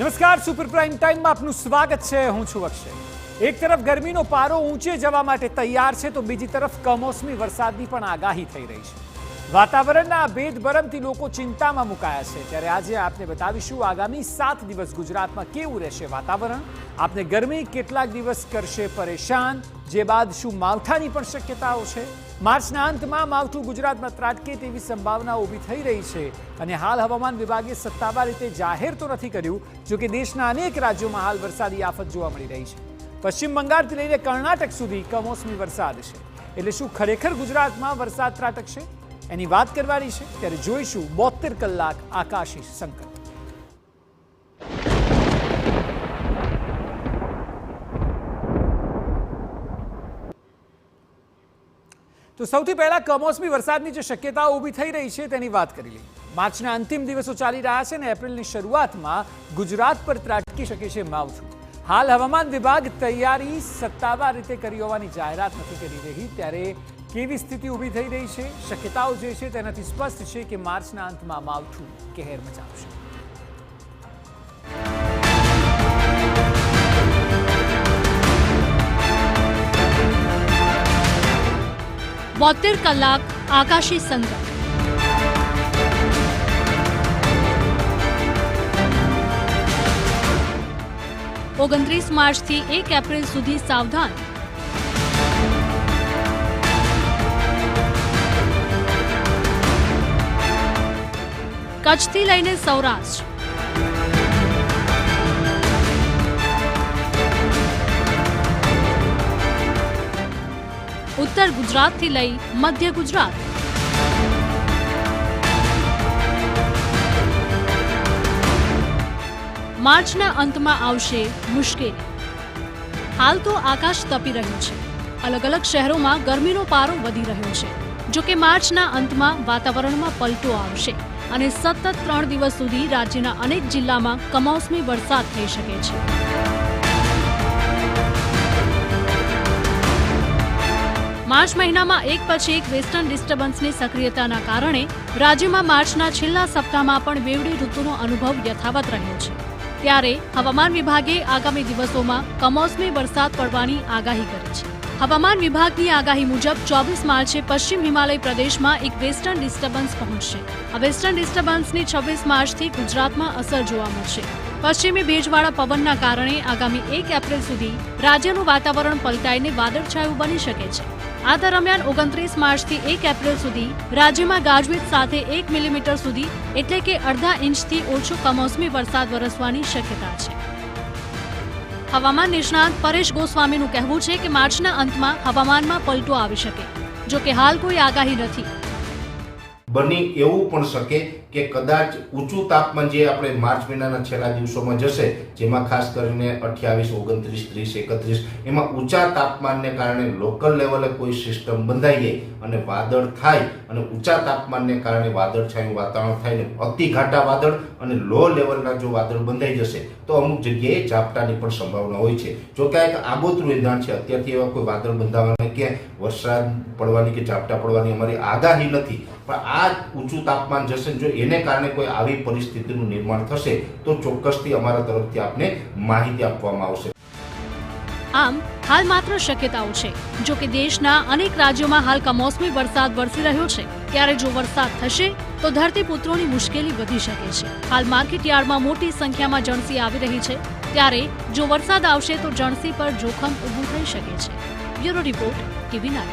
નમસ્કાર, super prime ટાઈમમાં આપનું સ્વાગત છે। હું છું અક્ષય। એક તરફ ગરમીનો પારો ઊંચે જવા માટે તૈયાર છે તો બીજી તરફ કમોસમી વરસાદની પણ આગાહી થઈ રહી છે। વાતાવરણના ભેદભરમથી લોકો ચિંતામાં મુકાયા છે। ત્યારે આજે આપને બતાવીશું આગામી 7 દિવસ ગુજરાતમાં કેવું રહેશે વાતાવરણ। આપને ગરમી કેટલાક દિવસ કરશે પરેશાન, જે બાદ શું માવઠાની પણ શક્યતાઓ છે। માર્ચના અંતમાં માવઠું ગુજરાતમાં ત્રાટકે તેવી સંભાવના ઊભી થઈ રહી છે અને હાલ હવામાન વિભાગે સત્તાવાર રીતે જાહેર તો નથી કર્યું, જો કે દેશના અનેક રાજ્યોમાં હાલ વરસાદી આફત જોવા મળી રહી છે। પશ્ચિમ બંગાળથી લઈને કર્ણાટક સુધી કમોસમી વરસાદ છે, એટલે શું ખરેખર ગુજરાતમાં વરસાદ ત્રાટકશે? એની વાત કરવાની છે, ત્યારે જોઈશું 72 કલાક આકાશી સંકટ। તો સૌથી પહેલા કમોસમી વરસાદની જે શક્યતાઓ ઊભી થઈ રહી છે તેની વાત કરી લઈએ। માર્ચના અંતિમ દિવસો ચાલી રહ્યા છે અને એપ્રિલની શરૂઆતમાં ગુજરાત પર ત્રાટકી શકે છે માવઠું। હાલ હવામાન વિભાગ તૈયારી સત્તાવાર રીતે કરી હોવાની જાહેરાત નથી કરી રહી, ત્યારે કેવી સ્થિતિ ઊભી થઈ રહી છે? શક્યતાઓ જે છે તેનાથી સ્પષ્ટ છે કે માર્ચના અંતમાં માવઠું કહેર મચાવશે। બોતેર કલાક આકાશી સંકટ। 29 માર્ચથી 1 એપ્રિલ સુધી સાવધાન। કચ્છથી લઈને સૌરાષ્ટ્ર, ઉત્તર ગુજરાતથી લઈ મધ્ય ગુજરાત, માર્ચના અંતમાં આવશે મુશ્કેલી। હાલ તો આકાશ તપી રહ્યું છે, અલગ અલગ શહેરોમાં ગરમીનો પારો વધી રહ્યો છે। જો કે માર્ચના અંતમાં વાતાવરણમાં પલટો આવશે અને સતત 3 દિવસ સુધી રાજ્યના અનેક જિલ્લામાં કમોસમી વરસાદ થઈ શકે છે। માર્ચ મહિનામાં એક પછી એક વેસ્ટર્ન ડિસ્ટર્બન્સની સક્રિયતાના કારણે રાજ્યમાં માર્ચના છેલ્લા સપ્તાહમાં પણ બેવડી ઋતુનો અનુભવ યથાવત રહ્યો છે। ત્યારે હવામાન વિભાગે આગામી દિવસોમાં કમોસમી વરસાદ પડવાની આગાહી કરી છે। હવામાન વિભાગની આગાહી મુજબ 24 માર્ચે પશ્ચિમ હિમાલય પ્રદેશમાં એક વેસ્ટર્ન ડિસ્ટર્બન્સ પહોંચશે। આ વેસ્ટર્ન ડિસ્ટર્બન્સની 26 માર્ચથી ગુજરાતમાં અસર જોવા મળશે। પશ્ચિમી ભેજવાળા પવનના કારણે આગામી 1 એપ્રિલ સુધી રાજ્યનું વાતાવરણ પલટાઈને વાદળછાયું બની શકે છે। આ દરમિયાન 29 માર્ચથી 1 એપ્રિલ સુધી રાજ્યમાં ગાજવીજ સાથે 1 મિલીમીટર સુધી એટલે કે અડધા ઇંચથી ઓછો કમોસમી વરસાદ વરસવાની શક્યતા છે। હવામાન નિષ્ણાત પરેશ ગોસ્વામીનું કહેવું છે કે માર્ચના અંતમાં હવામાનમાં પલટો આવી શકે, જો કે હાલ કોઈ આગાહી નથી। બની એવું પણ શકે કે કદાચ ઊંચું તાપમાન જે આપણે માર્ચ મહિનાના છેલ્લા દિવસોમાં જશે, જેમાં ખાસ કરીને 28, 29, 30, 31 એમાં ઊંચા તાપમાનને કારણે લોકલ લેવલે કોઈ સિસ્ટમ બંધાઈ જાય અને વાદળ થાય અને ઊંચા તાપમાનને કારણે વાદળછાયું વાતાવરણ થાય ને અતિ ઘાટા વાદળ અને લો લેવલના જો વાદળ બંધાઈ જશે તો અમુક જગ્યાએ ઝાપટાની પણ સંભાવના હોય છે। જો કે એક આગોતરું એંધાણ છે, અત્યારથી એવા કોઈ વાદળ બંધાવાના કે વરસાદ પડવાની કે ઝાપટા પડવાની અમારી આગાહી નથી, પણ આ ઊંચું તાપમાન જશે, જો એને કારણે કોઈ આવી પરિસ્થિતિનું નિર્માણ થશે તો ચોક્કસથી અમારા તરફથી આપને માહિતી આપવામાં આવશે। આમ હાલ માત્ર શક્યતાઓ છે, જો કે દેશના અનેક રાજ્યોમાં હાલ કમોસમી વરસાદ વરસી રહ્યો છે। ત્યારે જો વરસાદ થશે તો ધરતીપુત્રોની મુશ્કેલી વધી શકે છે। હાલ માર્કેટ યાર્ડમાં મોટી સંખ્યામાં જણસી આવી રહી છે, ત્યારે જો વરસાદ આવશે તો જણસી પર જોખમ ઊભું થઈ શકે છે। Bureau report, TV9।